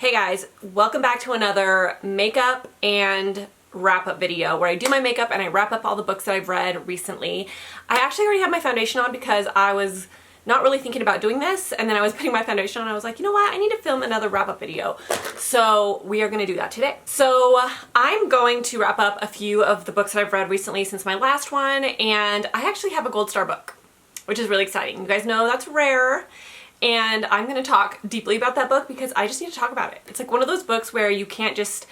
Hey guys, welcome back to another makeup and wrap-up video where I do my makeup and I wrap up all the books that I've read recently. I actually already have my foundation on because I was not really thinking about doing this, and then I was putting my foundation on and I was like, you know what, I need to film another wrap-up video. So we are going to do that today. So I'm going to wrap up a few of the books that I've read recently since my last one, and I actually have a gold star book, which is really exciting. You guys know that's rare. And I'm going to talk deeply about that book because I just need to talk about it. It's like one of those books where you can't just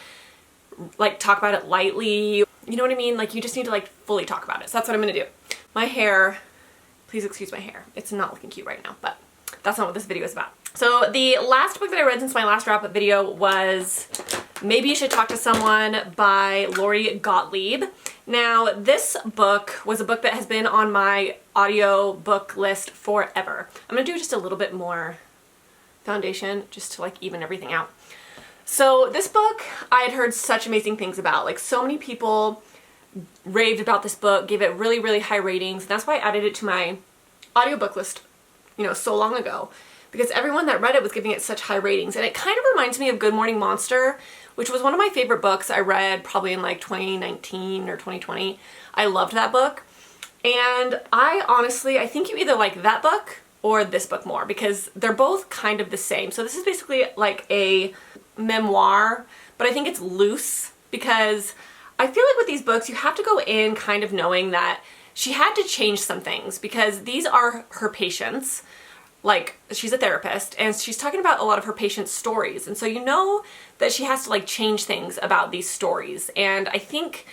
like talk about it lightly. You know what I mean? Like you just need to like fully talk about it. So that's what I'm going to do. My hair, please excuse my hair. It's not looking cute right now, but that's not what this video is about. So the last book that I read since my last wrap-up video was Maybe You Should Talk to Someone by Lori Gottlieb. Now, this book was a book that has been on my audio book list forever. I'm going to do just a little bit more foundation just to like even everything out. So this book I had heard such amazing things about. Like so many people raved about this book, gave it really, really high ratings. And that's why I added it to my audiobook list, you know, so long ago. Because everyone that read it was giving it such high ratings. And it kind of reminds me of Good Morning Monster, which was one of my favorite books I read probably in like 2019 or 2020. I loved that book. And I think you either like that book or this book more because they're both kind of the same. So this is basically like a memoir, but I think it's loose because I feel like with these books you have to go in kind of knowing that she had to change some things because these are her patients. Like, she's a therapist, and she's talking about a lot of her patients' stories, and so you know that she has to, like, change things about these stories, and I think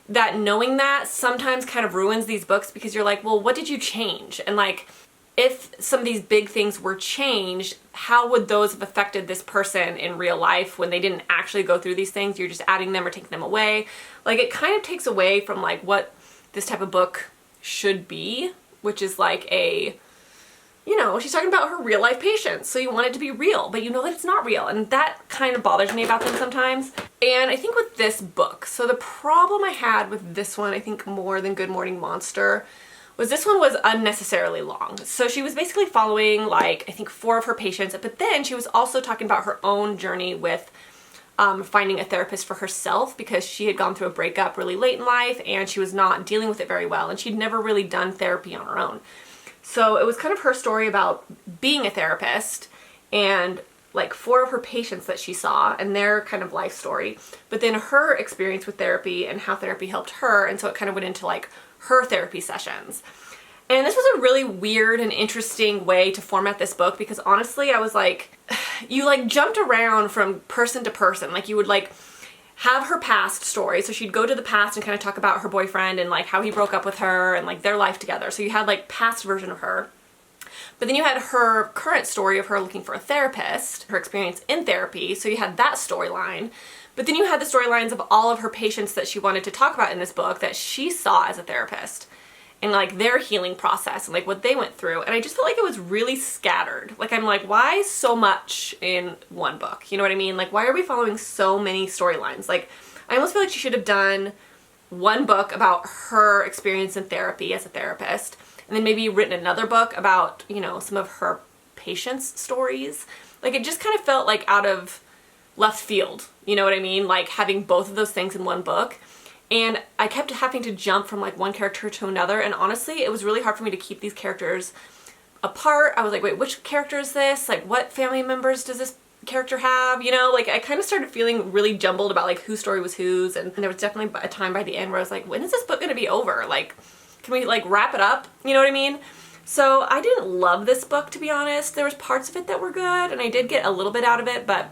that knowing that sometimes kind of ruins these books because you're like, well, what did you change? And, like, if some of these big things were changed, how would those have affected this person in real life when they didn't actually go through these things? You're just adding them or taking them away. Like, it kind of takes away from, like, what this type of book should be, which is, like, you know, she's talking about her real life patients, so you want it to be real, but you know that it's not real, and that kind of bothers me about them sometimes. And I think with this book, so the problem I had with this one, I think more than Good Morning Monster, was this one was unnecessarily long. So she was basically following like, I think 4 of her patients, but then she was also talking about her own journey with finding a therapist for herself because she had gone through a breakup really late in life and she was not dealing with it very well, and she'd never really done therapy on her own. So it was kind of her story about being a therapist and like 4 of her patients that she saw and their kind of life story, but then her experience with therapy and how therapy helped her, and so it kind of went into like her therapy sessions. And this was a really weird and interesting way to format this book because honestly I was like, you like jumped around from person to person. Like you would like have her past story. So she'd go to the past and kind of talk about her boyfriend and like how he broke up with her and like their life together. So you had like past version of her. But then you had her current story of her looking for a therapist, her experience in therapy. So you had that storyline. But then you had the storylines of all of her patients that she wanted to talk about in this book that she saw as a therapist and like their healing process and like what they went through. And I just felt like it was really scattered. Like I'm like, why so much in one book? You know what I mean? Like why are we following so many storylines? Like I almost feel like she should have done one book about her experience in therapy as a therapist and then maybe written another book about, you know, some of her patients' stories. Like it just kind of felt like out of left field. You know what I mean? Like having both of those things in one book. And I kept having to jump from like one character to another, and honestly it was really hard for me to keep these characters apart. I was like, wait, which character is this? Like what family members does this character have? You know, like I kind of started feeling really jumbled about like whose story was whose, and there was definitely a time by the end where I was like, when is this book gonna be over? Like can we like wrap it up? You know what I mean? So I didn't love this book, to be honest. There was parts of it that were good and I did get a little bit out of it, but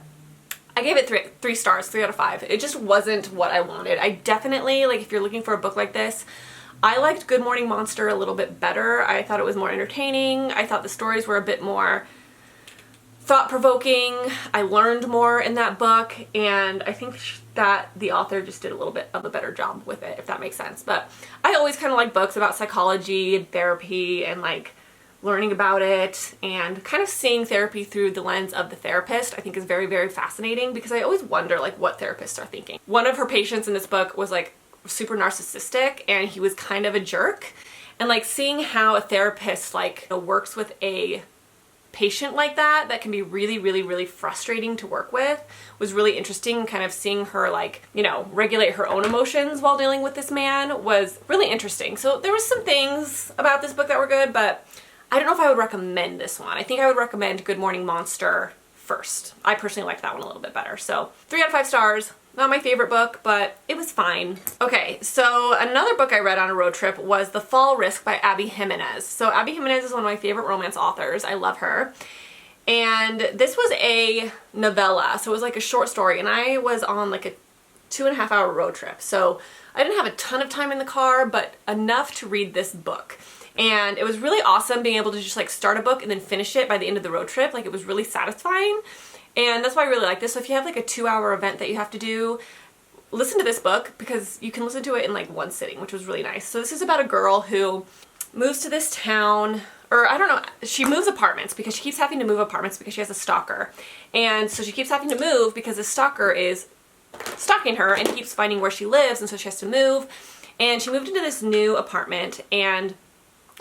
I gave it 3 stars, 3 out of 5. It just wasn't what I wanted. I definitely, like if you're looking for a book like this, I liked Good Morning Monster a little bit better. I thought it was more entertaining. I thought the stories were a bit more thought-provoking. I learned more in that book, and I think that the author just did a little bit of a better job with it, if that makes sense. But I always kind of like books about psychology and therapy and like learning about it, and kind of seeing therapy through the lens of the therapist I think is very, very fascinating because I always wonder like what therapists are thinking. One of her patients in this book was like super narcissistic and he was kind of a jerk, and like seeing how a therapist like works with a patient like that can be really, really, really frustrating to work with was really interesting. Kind of seeing her like, you know, regulate her own emotions while dealing with this man was really interesting. So there was some things about this book that were good, but I don't know if I would recommend this one. I think I would recommend Good Morning Monster first. I personally liked that one a little bit better. So 3 out of 5 stars. Not my favorite book, but it was fine. Okay, so another book I read on a road trip was The Fall Risk by Abby Jimenez. So Abby Jimenez is one of my favorite romance authors. I love her. And this was a novella, so it was like a short story, and I was on like a 2.5-hour road trip. So I didn't have a ton of time in the car, but enough to read this book. And it was really awesome being able to just like start a book and then finish it by the end of the road trip. Like, it was really satisfying. And that's why I really like this. So if you have like a 2-hour event that you have to do, listen to this book because you can listen to it in like one sitting, which was really nice. So this is about a girl who moves to this town, or I don't know, she moves apartments because she keeps having to move apartments because she has a stalker. And so she keeps having to move because the stalker is stalking her and keeps finding where she lives, and so she has to move. And she moved into this new apartment, and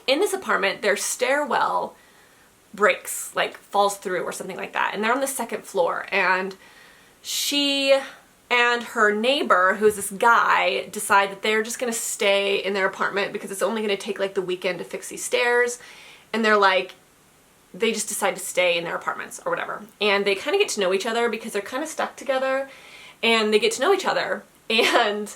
in this apartment their stairwell breaks, like falls through or something like that, and they're on the 2nd floor, and she and her neighbor, who's this guy, decide that they're just gonna stay in their apartment because it's only gonna take like the weekend to fix these stairs, and they just decide to stay in their apartments or whatever. And they kind of get to know each other because they're kind of stuck together, and they get to know each other. And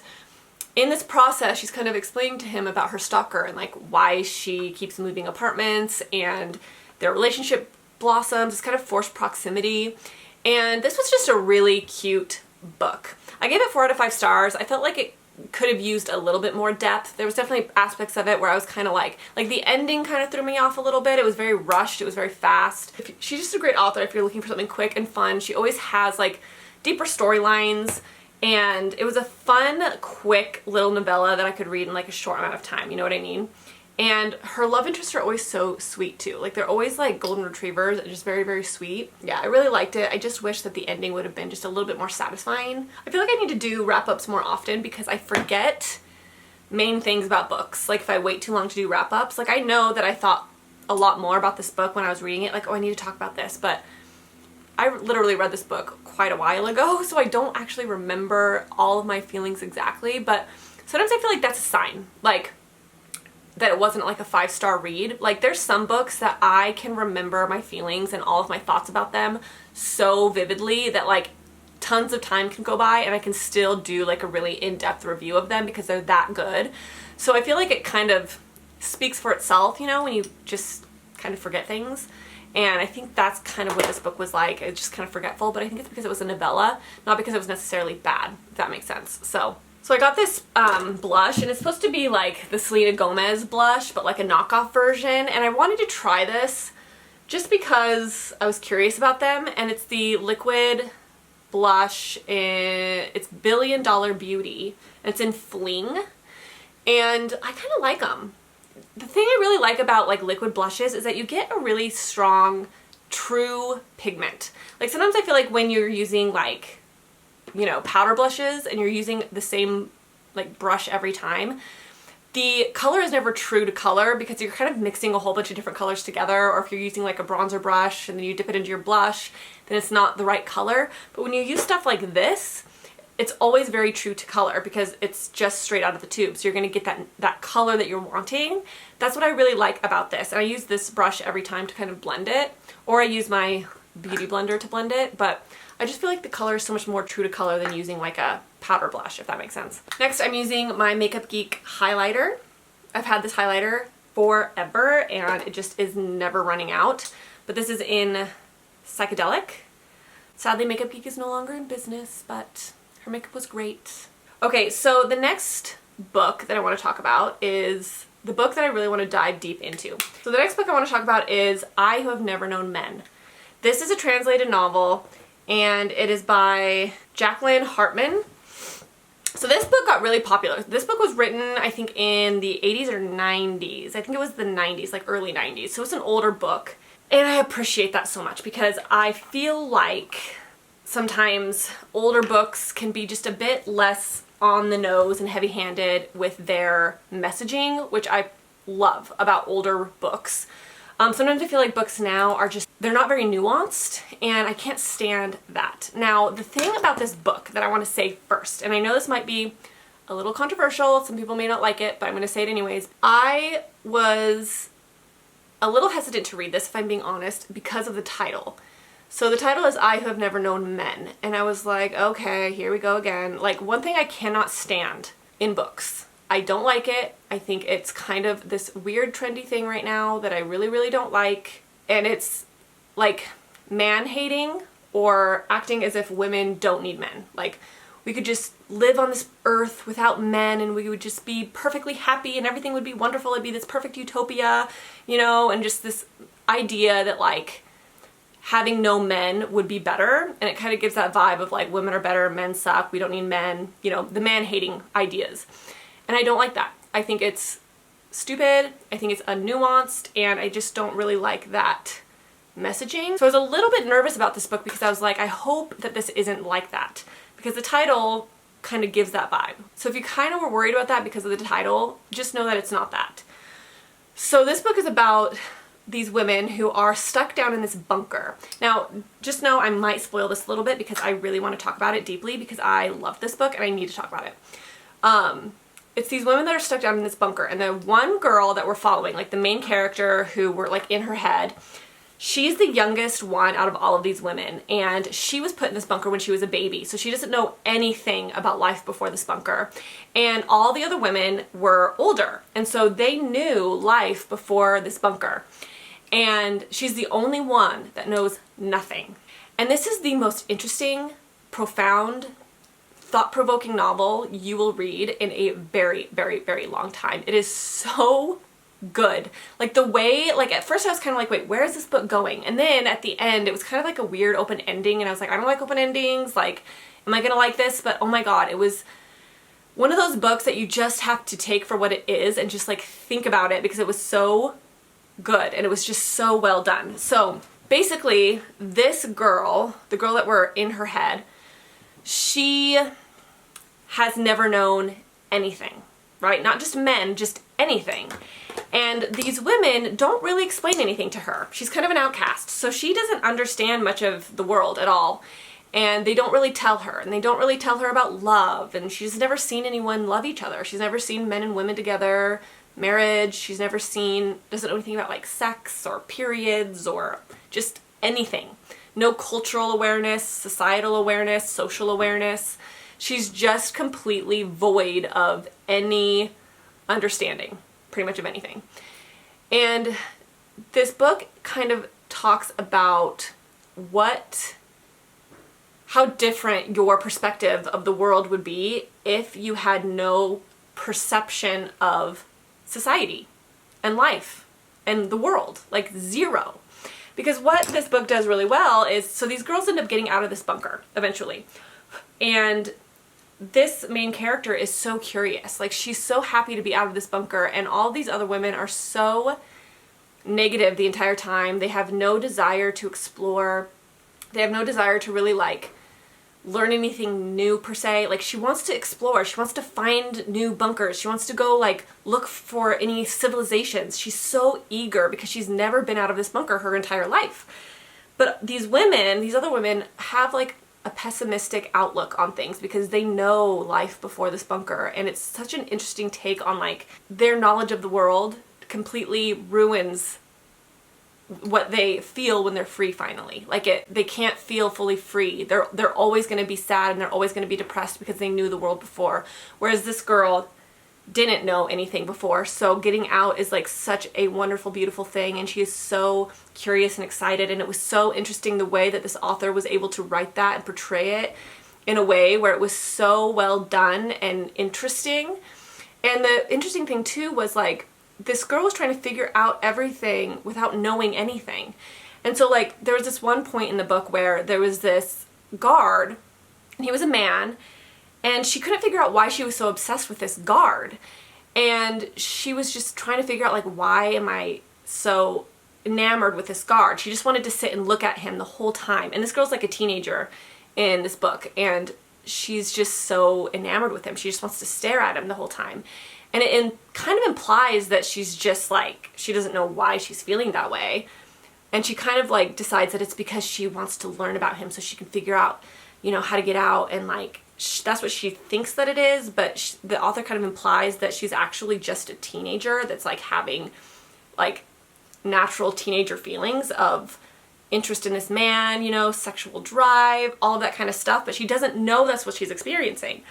in this process, she's kind of explaining to him about her stalker and like why she keeps moving apartments, and their relationship blossoms. It's kind of forced proximity. And this was just a really cute book. I gave it 4 out of 5 stars. I felt like it could have used a little bit more depth. There was definitely aspects of it where I was kind of like the ending kind of threw me off a little bit. It was very rushed. It was very fast. She's just a great author if you're looking for something quick and fun. She always has like deeper storylines, and it was a fun, quick little novella that I could read in like a short amount of time. You know what I mean? And her love interests are always so sweet too. Like, they're always like golden retrievers and just very, very sweet. Yeah, I really liked it. I just wish that the ending would have been just a little bit more satisfying. I feel like I need to do wrap-ups more often because I forget main things about books. Like, if I wait too long to do wrap-ups, like I know that I thought a lot more about this book when I was reading it. Like, oh, I need to talk about this, but I literally read this book quite a while ago, so I don't actually remember all of my feelings exactly, but sometimes I feel like that's a sign. Like, that it wasn't like a 5-star read. Like, there's some books that I can remember my feelings and all of my thoughts about them so vividly that like tons of time can go by and I can still do like a really in-depth review of them because they're that good. So I feel like it kind of speaks for itself, you know, when you just kind of forget things. And I think that's kind of what this book was like. It's just kind of forgetful, but I think it's because it was a novella, not because it was necessarily bad, if that makes sense. So I got this blush, and it's supposed to be like the Selena Gomez blush, but like a knockoff version. And I wanted to try this just because I was curious about them. And it's the liquid blush. It's Billion Dollar Beauty. And it's in Fling. And I kind of like them. The thing I really like about like liquid blushes is that you get a really strong, true pigment. Like, sometimes I feel like when you're using like, you know, powder blushes and you're using the same like brush every time, the color is never true to color because you're kind of mixing a whole bunch of different colors together. Or if you're using like a bronzer brush and then you dip it into your blush, then it's not the right color. But when you use stuff like this, it's always very true to color because it's just straight out of the tube. So you're going to get that color that you're wanting. That's what I really like about this. And I use this brush every time to kind of blend it, or I use my beauty blender to blend it. But I just feel like the color is so much more true to color than using like a powder blush, if that makes sense. Next, I'm using my Makeup Geek highlighter. I've had this highlighter forever and it just is never running out. But this is in Psychedelic. Sadly, Makeup Geek is no longer in business, but her makeup was great. Okay, so the next book that I want to talk about is the book that I really want to dive deep into. So the next book I want to talk about is I Who Have Never Known Men. This is a translated novel, and it is by Jacqueline Hartman. So this book got really popular. This book was written, I think, in the 80s or 90s. I think it was the 90s, like early 90s. So it's an older book. And I appreciate that so much because I feel like sometimes older books can be just a bit less on the nose and heavy-handed with their messaging, which I love about older books. Sometimes I feel like books now are just, they're not very nuanced, and I can't stand that. Now, the thing about this book that I want to say first, and I know this might be a little controversial, some people may not like it, but I'm going to say it anyways. I was a little hesitant to read this, if I'm being honest, because of the title. So the title is I Who Have Never Known Men, and I was like, okay, here we go again. Like, one thing I cannot stand in books, I don't like it. I think it's kind of this weird trendy thing right now that I really, really don't like, and it's like man-hating or acting as if women don't need men. Like, we could just live on this earth without men and we would just be perfectly happy and everything would be wonderful. It'd be this perfect utopia, you know, and just this idea that like having no men would be better. And it kind of gives that vibe of like women are better, men suck, we don't need men, you know, the man-hating ideas. And I don't like that. I think it's stupid, I think it's unnuanced, and I just don't really like that messaging. So I was a little bit nervous about this book because I was like, I hope that this isn't like that, because the title kind of gives that vibe. So if you kind of were worried about that because of the title, just know that it's not that. So this book is about these women who are stuck down in this bunker. Now, just know I might spoil this a little bit because I really want to talk about it deeply because I love this book and I need to talk about it. It's these women that are stuck down in this bunker, and the one girl that we're following, like the main character who we're like in her head, she's the youngest one out of all of these women, and she was put in this bunker when she was a baby, so she doesn't know anything about life before this bunker. And all the other women were older, and so they knew life before this bunker. And she's the only one that knows nothing. And this is the most interesting, profound, thought-provoking novel you will read in a very, very, very long time. It is so good. Like the way, like at first I was kind of like, wait, where is this book going? And then at the end, it was kind of like a weird open ending, and I was like, I don't like open endings. Like, am I gonna like this? But oh my god, it was one of those books that you just have to take for what it is and just like think about it because it was so good and it was just so well done. So basically, this girl, the girl that we're in her head, she has never known anything, right? Not just men, just anything. And these women don't really explain anything to her. She's kind of an outcast, so she doesn't understand much of the world at all. And they don't really tell her, and they don't really tell her about love, and she's never seen anyone love each other. She's never seen men and women together, marriage. She's never seen, doesn't know anything about like sex or periods or just anything. No cultural awareness, societal awareness, social awareness. She's just completely void of any understanding, pretty much of anything. And this book kind of talks about how different your perspective of the world would be if you had no perception of society and life and the world, like zero. Because what this book does really well is, so these girls end up getting out of this bunker eventually. And this main character is so curious. Like, she's so happy to be out of this bunker, and all these other women are so negative the entire time. They have no desire to explore. They have no desire to really like learn anything new per se. Like, she wants to explore, she wants to find new bunkers, she wants to go like look for any civilizations. She's so eager because she's never been out of this bunker her entire life. But these women, these other women, have like a pessimistic outlook on things because they know life before this bunker, and it's such an interesting take on like their knowledge of the world completely ruins what they feel when they're free finally. Like they can't feel fully free. They're always going to be sad and they're always going to be depressed because they knew the world before. Whereas this girl didn't know anything before. So getting out is like such a wonderful, beautiful thing, and she is so curious and excited, and it was so interesting the way that this author was able to write that and portray it in a way where it was so well done and interesting. And the interesting thing too was like this girl was trying to figure out everything without knowing anything. And so like there was this one point in the book where there was this guard, and he was a man, and she couldn't figure out why she was so obsessed with this guard. And she was just trying to figure out like, why am I so enamored with this guard? She just wanted to sit and look at him the whole time. And this girl's like a teenager in this book, and she's just so enamored with him. She just wants to stare at him the whole time. And it kind of implies that she's just like, she doesn't know why she's feeling that way. And she kind of like decides that it's because she wants to learn about him so she can figure out, you know, how to get out, and like that's what she thinks that it is, but the author kind of implies that she's actually just a teenager that's like having like natural teenager feelings of interest in this man, you know, sexual drive, all of that kind of stuff, but she doesn't know that's what she's experiencing.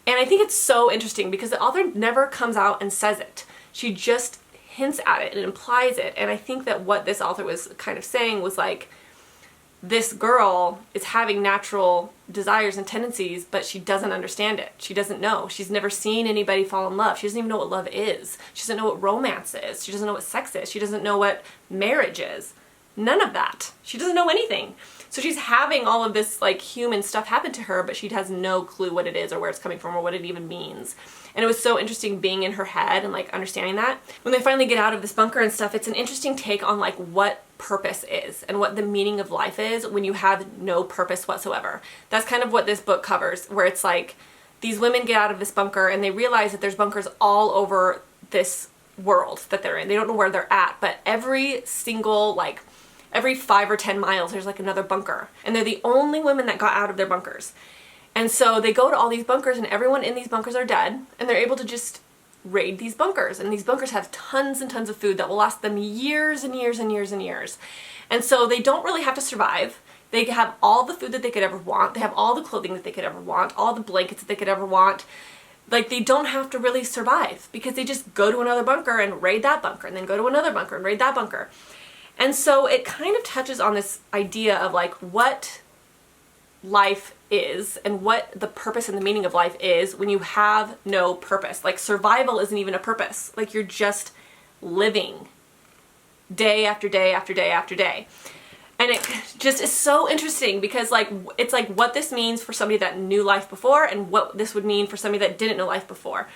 And I think it's so interesting because the author never comes out and says it. She just hints at it and implies it. And I think that what this author was kind of saying was like, this girl is having natural desires and tendencies, but she doesn't understand it. She doesn't know. She's never seen anybody fall in love. She doesn't even know what love is. She doesn't know what romance is. She doesn't know what sex is. She doesn't know what marriage is. None of that. She doesn't know anything. So she's having all of this like human stuff happen to her, but she has no clue what it is or where it's coming from or what it even means. And it was so interesting being in her head and like understanding that. When they finally get out of this bunker and stuff, it's an interesting take on like what purpose is and what the meaning of life is when you have no purpose whatsoever. That's kind of what this book covers, where it's like these women get out of this bunker and they realize that there's bunkers all over this world that they're in. They don't know where they're at, but every single like every 5 or 10 miles there's like another bunker, and they're the only women that got out of their bunkers. And so they go to all these bunkers and everyone in these bunkers are dead, and they're able to just raid these bunkers, and these bunkers have tons and tons of food that will last them years and years and years and years. And so they don't really have to survive. They have all the food that they could ever want. They have all the clothing that they could ever want, all the blankets that they could ever want. Like, they don't have to really survive because they just go to another bunker and raid that bunker, and then go to another bunker and raid that bunker. And so it kind of touches on this idea of like what life is and what the purpose and the meaning of life is when you have no purpose. Like, survival isn't even a purpose. Like, you're just living day after day after day after day. And it just is so interesting because like it's like what this means for somebody that knew life before and what this would mean for somebody that didn't know life before.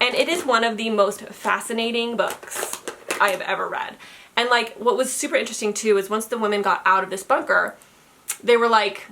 And it is one of the most fascinating books I have ever read. And like what was super interesting too is once the women got out of this bunker, they were like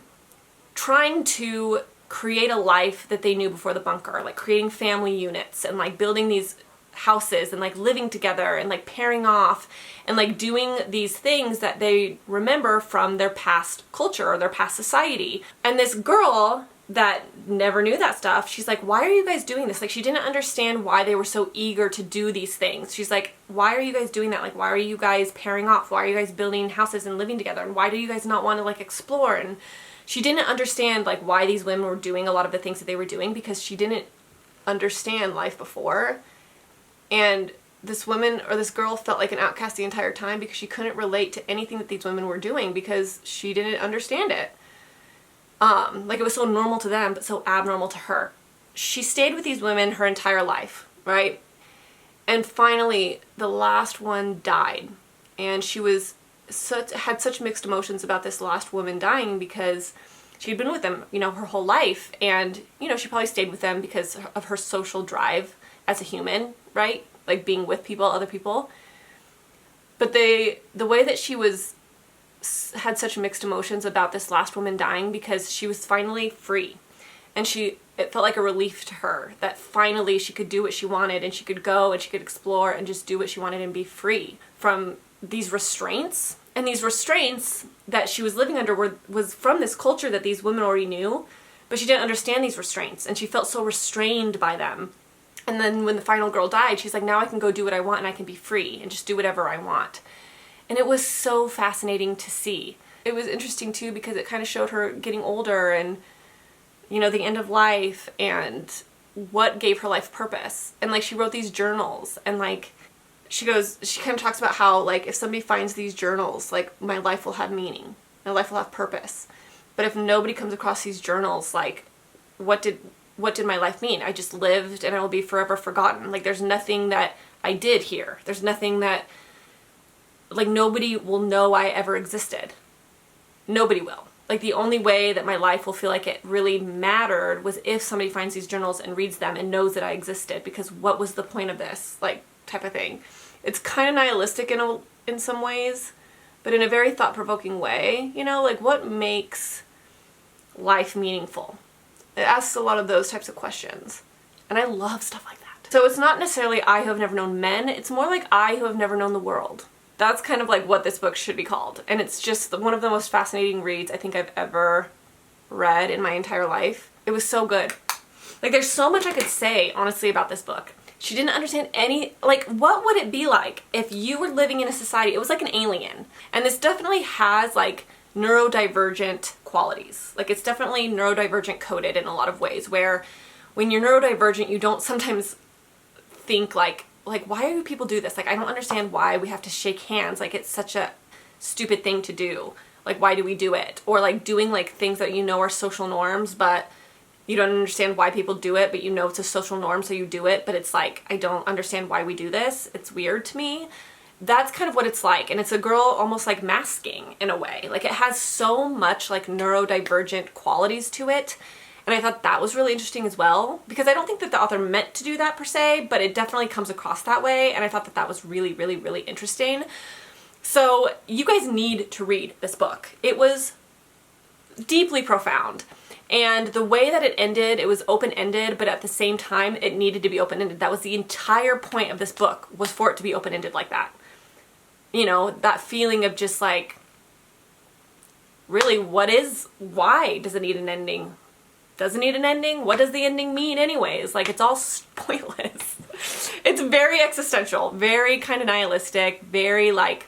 trying to create a life that they knew before the bunker, like creating family units and like building these houses and like living together and like pairing off and like doing these things that they remember from their past culture or their past society. And this girl that never knew that stuff, she's like, why are you guys doing this? Like, she didn't understand why they were so eager to do these things. She's like, why are you guys doing that? Like, why are you guys pairing off? Why are you guys building houses and living together? And why do you guys not want to like explore? And she didn't understand like why these women were doing a lot of the things that they were doing because she didn't understand life before. And this woman or this girl felt like an outcast the entire time because she couldn't relate to anything that these women were doing because she didn't understand it. Like, it was so normal to them, but so abnormal to her. She stayed with these women her entire life, right? And finally, the last one died. And she was had such mixed emotions about this last woman dying because she'd been with them, you know, her whole life. And, you know, she probably stayed with them because of her social drive as a human, right? Like being with people, other people. But the way that she had such mixed emotions about this last woman dying because she was finally free. And it felt like a relief to her that finally she could do what she wanted and she could go and she could explore and just do what she wanted and be free from these restraints. And these restraints that she was living under was from this culture that these women already knew, but she didn't understand these restraints and she felt so restrained by them. And then when the final girl died, she's like, now I can go do what I want and I can be free and just do whatever I want. And it was so fascinating to see. It was interesting too because it kind of showed her getting older and, you know, the end of life and what gave her life purpose. And like she wrote these journals and like she kind of talks about how like if somebody finds these journals, like my life will have meaning, my life will have purpose. But if nobody comes across these journals, like what did my life mean? I just lived and I will be forever forgotten. Like there's nothing that I did here. There's nothing that, like, nobody will know I ever existed. Nobody will. Like, the only way that my life will feel like it really mattered was if somebody finds these journals and reads them and knows that I existed, because what was the point of this, like, type of thing. It's kind of nihilistic in some ways, but in a very thought-provoking way, you know, like, what makes life meaningful? It asks a lot of those types of questions, and I love stuff like that. So it's not necessarily I who have never known men, it's more like I who have never known the world. That's kind of like what this book should be called. And it's just one of the most fascinating reads I think I've ever read in my entire life. It was so good. Like, there's so much I could say, honestly, about this book. She didn't understand any, like, what would it be like if you were living in a society? It was like an alien. And this definitely has, like, neurodivergent qualities. Like, it's definitely neurodivergent coded in a lot of ways, where when you're neurodivergent, you don't sometimes think, like, why do people do this? Like, I don't understand why we have to shake hands. Like, it's such a stupid thing to do. Like, why do we do it? Or, like, doing, like, things that you know are social norms, but you don't understand why people do it, but you know it's a social norm, so you do it, but it's like, I don't understand why we do this. It's weird to me. That's kind of what it's like. And it's a girl almost like masking in a way. Like, it has so much like neurodivergent qualities to it. And I thought that was really interesting as well, because I don't think that the author meant to do that per se, but it definitely comes across that way. And I thought that that was really, really, really interesting. So you guys need to read this book. It was deeply profound. And the way that it ended, it was open-ended, but at the same time, it needed to be open-ended. That was the entire point of this book, was for it to be open-ended like that. You know, that feeling of just like, really, why does it need an ending? Does it need an ending? What does the ending mean anyways? Like, it's all pointless. It's very existential, very kind of nihilistic, very like,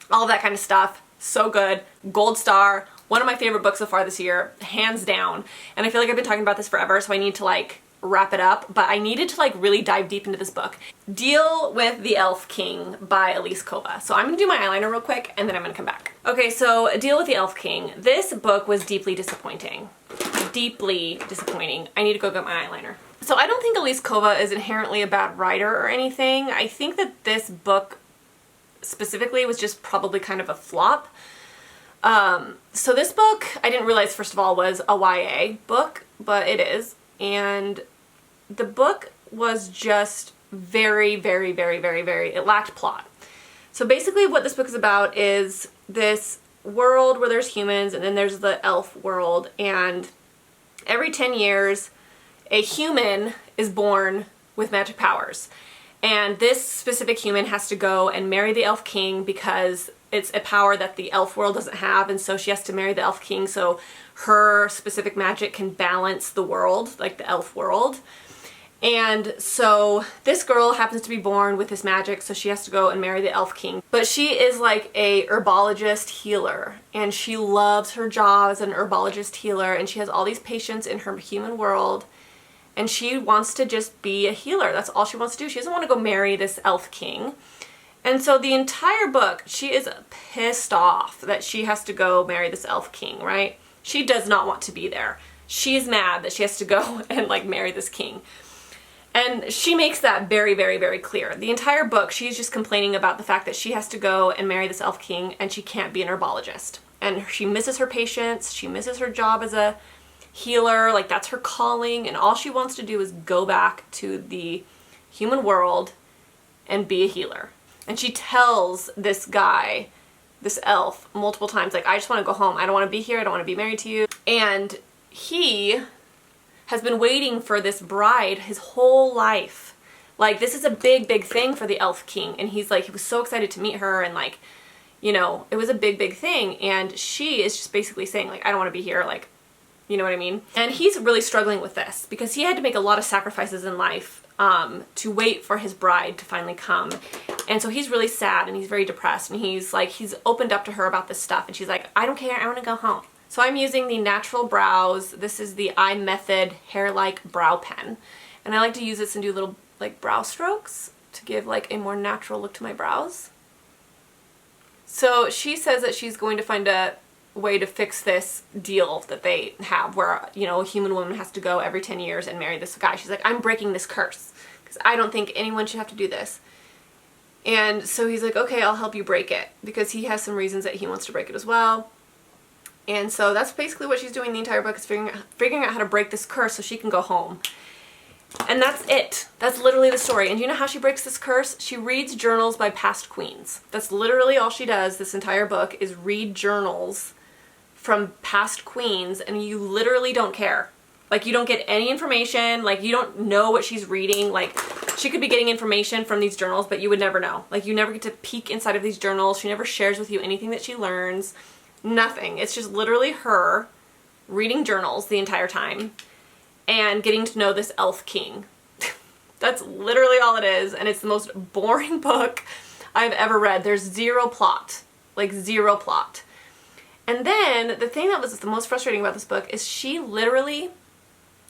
all that kind of stuff. So good. Gold star. One of my favorite books so far this year, hands down. And I feel like I've been talking about this forever, so I need to like wrap it up, but I needed to like really dive deep into this book. Deal with the Elf King by Elise Kova. So I'm gonna do my eyeliner real quick and then I'm gonna come back. Okay, so Deal with the Elf King. This book was deeply disappointing. Deeply disappointing. I need to go get my eyeliner. So I don't think Elise Kova is inherently a bad writer or anything. I think that this book specifically was just probably kind of a flop. So this book, I didn't realize, first of all, was a YA book, but it is. And the book was just very, very, very, very, very, it lacked plot. So basically what this book is about is this world where there's humans and then there's the elf world, and every 10 years a human is born with magic powers. And this specific human has to go and marry the Elf King because it's a power that the elf world doesn't have, and so she has to marry the Elf King so her specific magic can balance the world, like the elf world. And so this girl happens to be born with this magic, so she has to go and marry the Elf King. But she is like a herbologist healer, and she loves her job as an herbologist healer, and she has all these patients in her human world. And she wants to just be a healer. That's all she wants to do. She doesn't want to go marry this Elf King. And so the entire book, she is pissed off that she has to go marry this Elf King, right? She does not want to be there. She's mad that she has to go and like marry this king. And she makes that very, very, very clear. The entire book, she's just complaining about the fact that she has to go and marry this Elf King and she can't be an herbologist. And she misses her patients. She misses her job as a healer, like that's her calling, and all she wants to do is go back to the human world and be a healer. And she tells this guy, this elf, multiple times, like, I just want to go home. I don't want to be here. I don't want to be married to you. And he has been waiting for this bride his whole life. Like, this is a big, big thing for the Elf King. And he's like, he was so excited to meet her, and like, you know, it was a big, big thing. And she is just basically saying, like, I don't want to be here. Like, you know what I mean? And he's really struggling with this because he had to make a lot of sacrifices in life to wait for his bride to finally come. And so he's really sad and he's very depressed, and he's like, he's opened up to her about this stuff, and she's like, I don't care, I want to go home. So I'm using the Natural Brows. This is the iMethod Hair-Like Brow Pen. And I like to use this and do little like brow strokes to give like a more natural look to my brows. So she says that she's going to find a way to fix this deal that they have where, you know, a human woman has to go every 10 years and marry this guy. She's like, I'm breaking this curse because I don't think anyone should have to do this. And so he's like, okay, I'll help you break it, because he has some reasons that he wants to break it as well. And so that's basically what she's doing the entire book, is figuring out how to break this curse so she can go home. And that's it. That's literally the story. And do you know how she breaks this curse? She reads journals by past queens. That's literally all she does this entire book, is read journals from past queens, and you literally don't care. Like, you don't get any information, like, you don't know what she's reading. Like, she could be getting information from these journals, but you would never know. Like, you never get to peek inside of these journals. She never shares with you anything that she learns. Nothing. It's just literally her reading journals the entire time and getting to know this elf king. That's literally all it is, and it's the most boring book I've ever read. There's zero plot. Like, zero plot. And then the thing that was the most frustrating about this book is she literally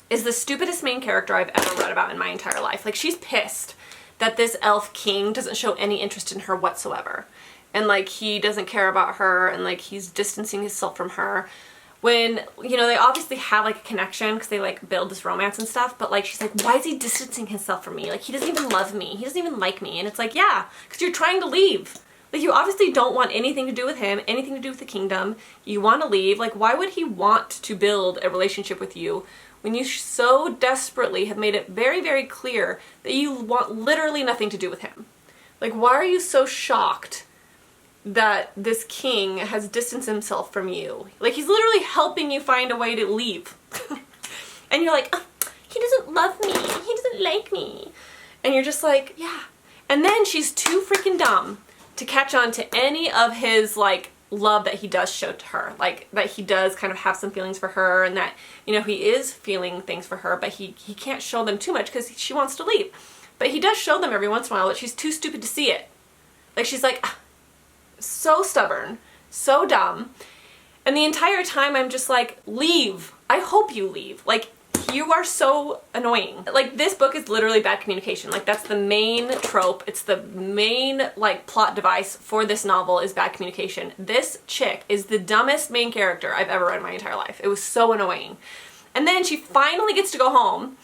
is the stupidest main character I've ever read about in my entire life. Like, she's pissed that this elf king doesn't show any interest in her whatsoever. And like, he doesn't care about her, and like, he's distancing himself from her. When, you know, they obviously have like a connection because they like build this romance and stuff, but like, she's like, why is he distancing himself from me? Like, he doesn't even love me. He doesn't even like me. And it's like, yeah, because you're trying to leave. Like, you obviously don't want anything to do with him, anything to do with the kingdom. You want to leave. Like, why would he want to build a relationship with you when you so desperately have made it very, very clear that you want literally nothing to do with him? Like, why are you so shocked that this king has distanced himself from you? Like, he's literally helping you find a way to leave. And you're like, oh, he doesn't love me. He doesn't like me. And you're just like, yeah. And then she's too freaking dumb to catch on to any of his, like, love that he does show to her. Like, that he does kind of have some feelings for her, and that, you know, he is feeling things for her, but he can't show them too much because she wants to leave. But he does show them every once in a while, but she's too stupid to see it. Like, she's like, so stubborn, so dumb. And the entire time I'm just like, leave. I hope you leave. Like, you are so annoying. Like, this book is literally bad communication. Like, that's the main trope. It's the main, like, plot device for this novel is bad communication. This chick is the dumbest main character I've ever read in my entire life. It was so annoying. And then she finally gets to go home,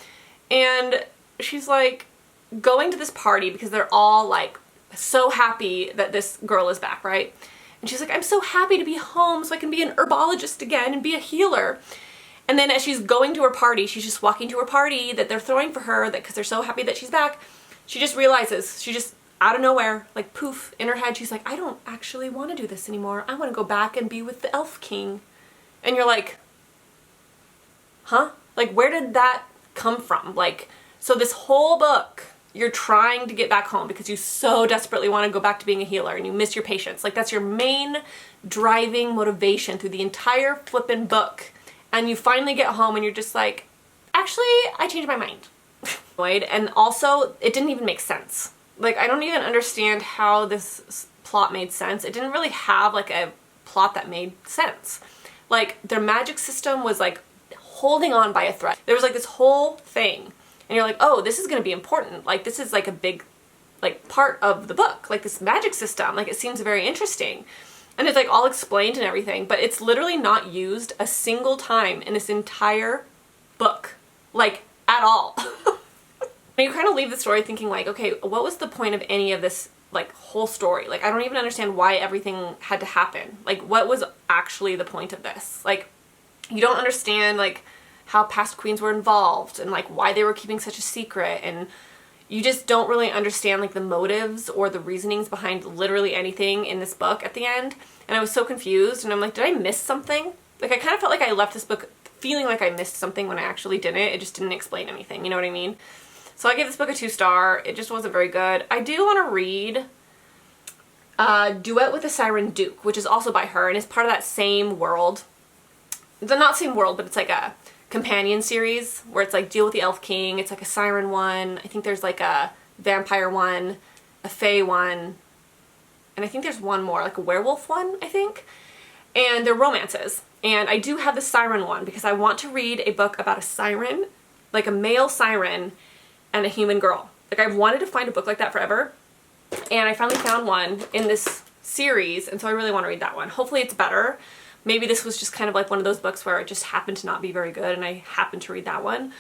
and she's like going to this party because they're all like so happy that this girl is back, right? And she's like, I'm so happy to be home so I can be an herbologist again and be a healer. And then as she's going to her party, she's just walking to her party that they're throwing for her, that because they're so happy that she's back, she just realizes, she just out of nowhere, like poof, in her head, she's like, I don't actually want to do this anymore. I want to go back and be with the elf king. And you're like, huh? Like, where did that come from? Like, so this whole book, you're trying to get back home because you so desperately want to go back to being a healer and you miss your patients. Like, that's your main driving motivation through the entire flippin' book. And you finally get home and you're just like, actually, I changed my mind. And also, it didn't even make sense. Like, I don't even understand how this plot made sense. It didn't really have like a plot that made sense. Like, their magic system was like holding on by a thread. There was like this whole thing. And you're like, oh, this is going to be important. Like, this is like a big, like, part of the book. Like, this magic system. Like, it seems very interesting. And it's like all explained and everything, but it's literally not used a single time in this entire book. Like, at all. And you kind of leave the story thinking like, okay, what was the point of any of this, like, whole story? Like, I don't even understand why everything had to happen. Like, what was actually the point of this? Like, you don't understand, like, how past queens were involved and like why they were keeping such a secret, and you just don't really understand like the motives or the reasonings behind literally anything in this book at the end. And I was so confused, and I'm like, did I miss something? Like, I kind of felt like I left this book feeling like I missed something when I actually didn't. It just didn't explain anything, you know what I mean? So I gave this book a 2-star. It just wasn't very good. I do want to read Duet with the Siren Duke, which is also by her and is part of that same world. It's not same world, but it's like a companion series where it's like Deal with the Elf King. It's like a siren one. I think there's like a vampire one, a fae one, and I think there's one more, like a werewolf one, I think. And they're romances. And I do have the siren one because I want to read a book about a siren, like a male siren and a human girl. Like, I've wanted to find a book like that forever, and I finally found one in this series, and so I really want to read that one. Hopefully it's better. Maybe this was just kind of like one of those books where it just happened to not be very good and I happened to read that one.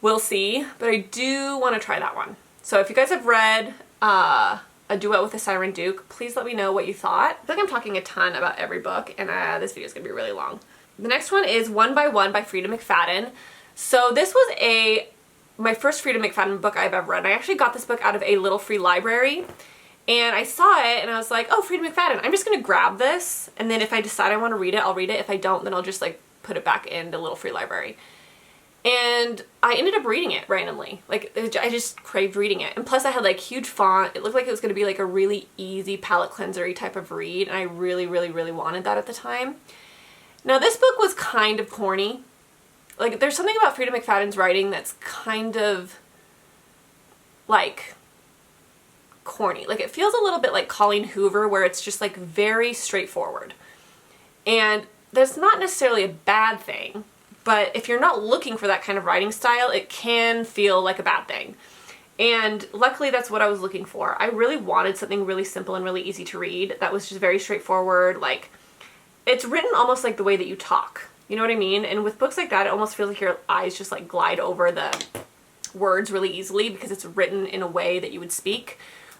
We'll see, but I do want to try that one. So if you guys have read A Duet with a Siren Duke, please let me know what you thought. I feel like I'm talking a ton about every book, and this video is going to be really long. The next one is One by One by Frida McFadden. So this was my first Frida McFadden book I've ever read. I actually got this book out of a little free library. And I saw it and I was like, oh, Frida McFadden, I'm just going to grab this, and then if I decide I want to read it, I'll read it. If I don't, then I'll just like put it back in the little free library. And I ended up reading it randomly. Like, I just craved reading it. And plus I had like huge font. It looked like it was going to be like a really easy palette cleanser-y type of read. And I really, really, really wanted that at the time. Now this book was kind of corny. Like, there's something about Freida McFadden's writing that's kind of like corny. Like, it feels a little bit like Colleen Hoover, where it's just like very straightforward. And that's not necessarily a bad thing. But if you're not looking for that kind of writing style, it can feel like a bad thing. And luckily that's what I was looking for. I really wanted something really simple and really easy to read that was just very straightforward. Like, it's written almost like the way that you talk. You know what I mean? And with books like that, it almost feels like your eyes just like glide over the words really easily because it's written in a way that you would speak.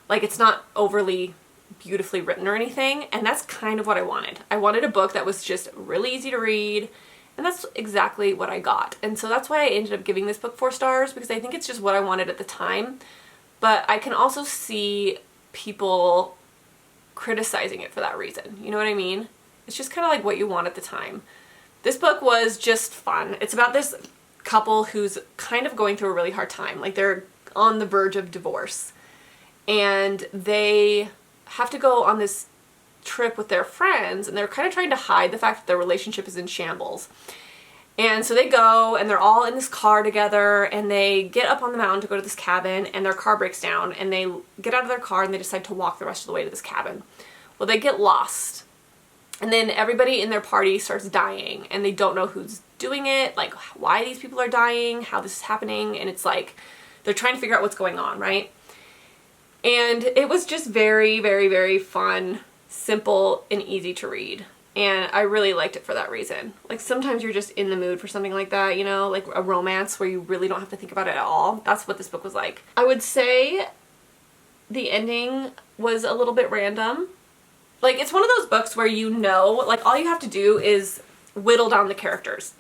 Like, it's not overly beautifully written or anything. And that's kind of what I wanted. I wanted a book that was just really easy to read. And that's exactly what I got. And so that's why I ended up giving this book 4 stars, because I think it's just what I wanted at the time. But I can also see people criticizing it for that reason. You know what I mean? It's just kind of like what you want at the time. This book was just fun. It's about this couple who's kind of going through a really hard time. Like, they're on the verge of divorce. And they have to go on this trip with their friends, and they're kind of trying to hide the fact that their relationship is in shambles. And so they go, and they're all in this car together, and they get up on the mountain to go to this cabin, and their car breaks down, and they get out of their car and they decide to walk the rest of the way to this cabin. Well, they get lost, and then everybody in their party starts dying, and they don't know who's doing it, like why these people are dying, how this is happening, and it's like they're trying to figure out what's going on, right? And it was just very, very, very fun, simple, and easy to read. And I really liked it for that reason. Like, sometimes you're just in the mood for something like that, you know, like a romance where you really don't have to think about it at all. That's what this book was like. I would say the ending was a little bit random. Like, it's one of those books where you know, like, all you have to do is whittle down the characters.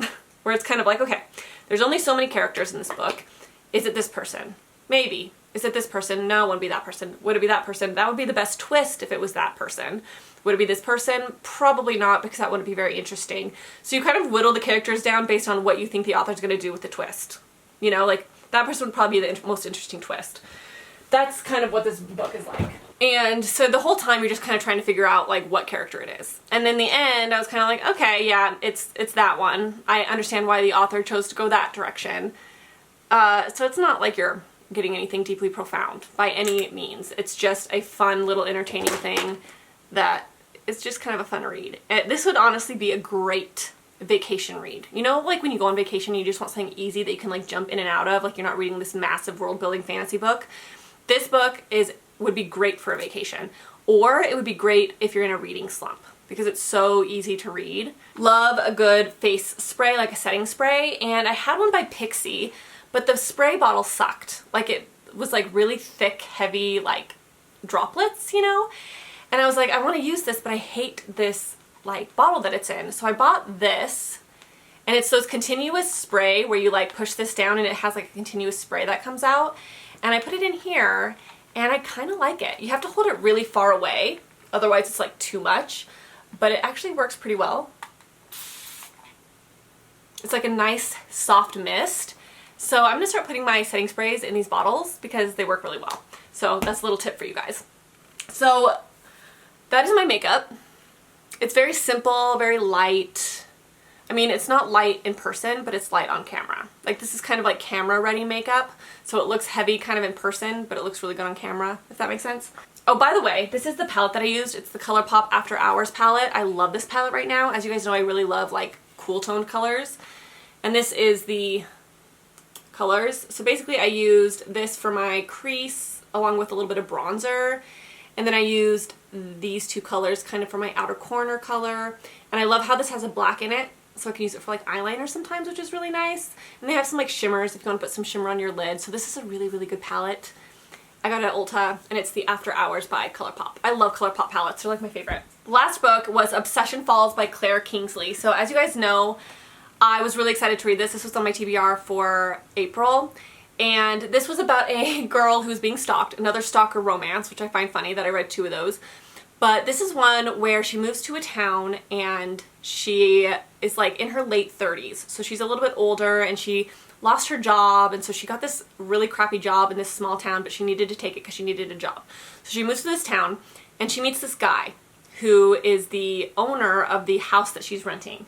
Where it's kind of like, okay, there's only so many characters in this book. Is it this person? Maybe. Is it this person? No, it wouldn't be that person. Would it be that person? That would be the best twist if it was that person. Would it be this person? Probably not, because that wouldn't be very interesting. So you kind of whittle the characters down based on what you think the author's going to do with the twist. You know, like, that person would probably be the most interesting twist. That's kind of what this book is like. And so the whole time you're just kind of trying to figure out like what character it is. And in the end I was kind of like, okay, yeah, it's that one. I understand why the author chose to go that direction. So it's not like you're getting anything deeply profound by any means. It's just a fun little entertaining thing that is just kind of a fun read. This would honestly be a great vacation read. You know, like when you go on vacation and you just want something easy that you can like jump in and out of, like you're not reading this massive world building fantasy book. This book would be great for a vacation, or it would be great if you're in a reading slump because it's so easy to read. Love a good face spray, like a setting spray, and I had one by Pixi, but the spray bottle sucked. Like, it was like really thick, heavy, like droplets, you know? And I was like, I want to use this, but I hate this like bottle that it's in. So I bought this, and it's those continuous spray where you like push this down and it has like a continuous spray that comes out. And I put it in here, and I kind of like it. You have to hold it really far away, otherwise it's like too much, but it actually works pretty well. It's like a nice soft mist. So I'm gonna start putting my setting sprays in these bottles because they work really well. So that's a little tip for you guys. So that is my makeup. It's very simple, very light. I mean, it's not light in person, but it's light on camera. Like, this is kind of like camera ready makeup. So it looks heavy kind of in person, but it looks really good on camera, if that makes sense. Oh, by the way, this is the palette that I used. It's the ColourPop After Hours palette. I love this palette right now. As you guys know, I really love like cool toned colors. And this is the colors. So basically I used this for my crease along with a little bit of bronzer. And then I used these two colors kind of for my outer corner color. And I love how this has a black in it, so I can use it for like eyeliner sometimes, which is really nice. And they have some like shimmers if you want to put some shimmer on your lid. So this is a really, really good palette. I got it at Ulta, and it's the After Hours by ColourPop. I love ColourPop palettes. They're like my favorite. The last book was Obsession Falls by Claire Kingsley. So as you guys know, I was really excited to read this. This was on my TBR for April. And this was about a girl who's being stalked, another stalker romance, which I find funny that I read 2 of those. But this is one where she moves to a town and she is like in her late 30s. So she's a little bit older and she lost her job, and so she got this really crappy job in this small town, but she needed to take it because she needed a job. So she moves to this town, and she meets this guy who is the owner of the house that she's renting.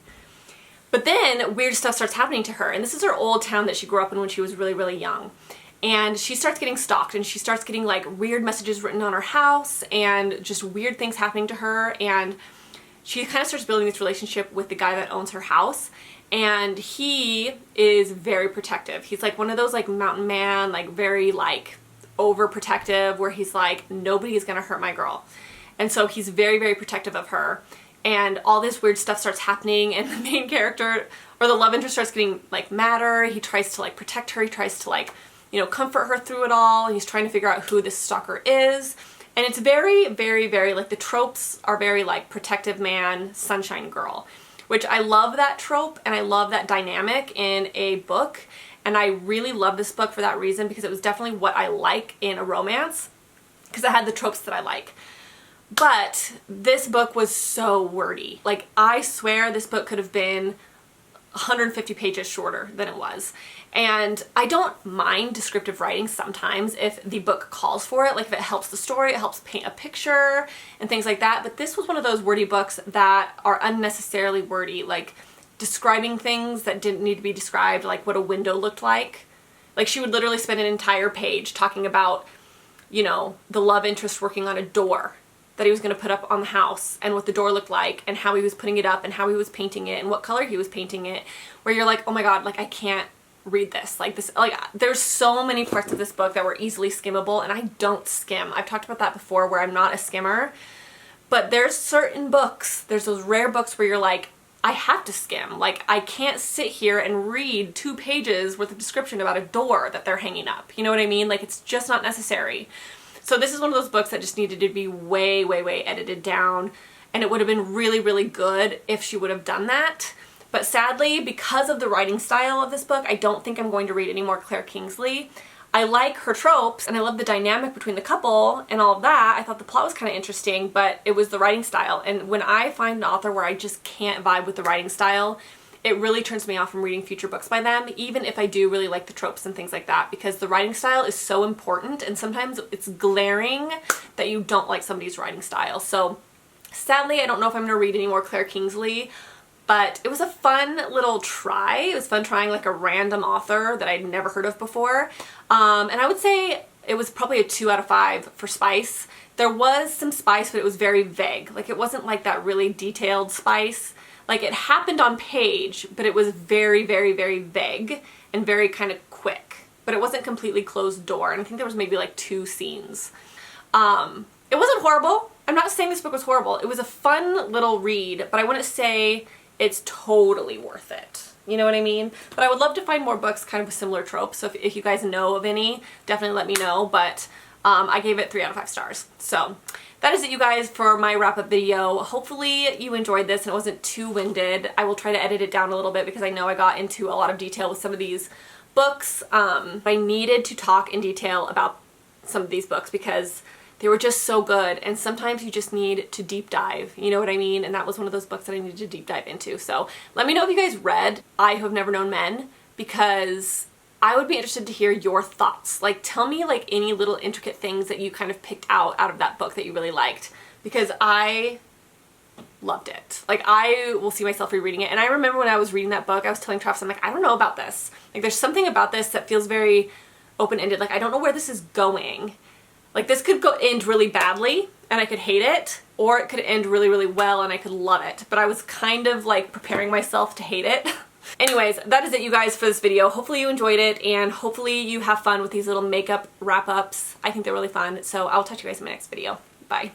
But then weird stuff starts happening to her, and this is her old town that she grew up in when she was really, really young. And she starts getting stalked, and she starts getting like weird messages written on her house and just weird things happening to her, and she kind of starts building this relationship with the guy that owns her house, and he is very protective. He's like one of those like mountain man, like very like overprotective, where he's like, nobody is gonna hurt my girl. And so he's very, very protective of her, and all this weird stuff starts happening, and the main character, or the love interest, starts getting like madder. He tries to like protect her, he tries to like, you know, comfort her through it all, and he's trying to figure out who this stalker is. And it's very, very, very, like the tropes are very like protective man, sunshine girl, which I love that trope, and I love that dynamic in a book. And I really love this book for that reason, because it was definitely what I like in a romance, because it had the tropes that I like. But this book was so wordy. Like, I swear this book could have been 150 pages shorter than it was. And I don't mind descriptive writing sometimes if the book calls for it, like if it helps the story, it helps paint a picture and things like that. But this was one of those wordy books that are unnecessarily wordy, like describing things that didn't need to be described, like what a window looked like. Like, she would literally spend an entire page talking about, you know, the love interest working on a door that he was going to put up on the house, and what the door looked like, and how he was putting it up, and how he was painting it, and what color he was painting it, where you're like, oh my god, like I can't read this. Like this, like there's so many parts of this book that were easily skimmable, and I don't skim. I've talked about that before, where I'm not a skimmer, but there's certain books, there's those rare books where you're like, I have to skim. Like, I can't sit here and read 2 pages worth of description about a door that they're hanging up. You know what I mean? Like, it's just not necessary. So this is one of those books that just needed to be way, way, way edited down, and it would have been really, really good if she would have done that. But sadly, because of the writing style of this book, I don't think I'm going to read any more Claire Kingsley. I like her tropes, and I love the dynamic between the couple and all of that. I thought the plot was kind of interesting, but it was the writing style. And when I find an author where I just can't vibe with the writing style, it really turns me off from reading future books by them, even if I do really like the tropes and things like that, because the writing style is so important, and sometimes it's glaring that you don't like somebody's writing style. So sadly, I don't know if I'm going to read any more Claire Kingsley, but it was a fun little try. It was fun trying like a random author that I'd never heard of before. And I would say it was probably a 2 out of 5 for spice. There was some spice, but it was very vague. Like, it wasn't like that really detailed spice. Like, it happened on page, but it was very, very, very vague and very kind of quick. But it wasn't completely closed door, and I think there was maybe like 2 scenes. It wasn't horrible. I'm not saying this book was horrible. It was a fun little read, but I wouldn't say it's totally worth it. You know what I mean? But I would love to find more books kind of with similar tropes, so if you guys know of any, definitely let me know. But I gave it 3 out of 5 stars. So that is it, you guys, for my wrap-up video. Hopefully you enjoyed this and it wasn't too winded. I will try to edit it down a little bit because I know I got into a lot of detail with some of these books. I needed to talk in detail about some of these books because they were just so good, and sometimes you just need to deep dive, you know what I mean? And that was one of those books that I needed to deep dive into. So let me know if you guys read I Have Never Known Men, because I would be interested to hear your thoughts. Like, tell me like any little intricate things that you kind of picked out of that book that you really liked, because I loved it. Like, I will see myself rereading it. And I remember when I was reading that book, I was telling Travis, I'm like, I don't know about this. Like, there's something about this that feels very open-ended. Like, I don't know where this is going. Like, this could end really badly and I could hate it, or it could end really, really well and I could love it. But I was kind of like preparing myself to hate it. Anyways, that is it, you guys, for this video. Hopefully you enjoyed it, and hopefully you have fun with these little makeup wrap-ups. I think they're really fun. So I'll talk to you guys in my next video. Bye.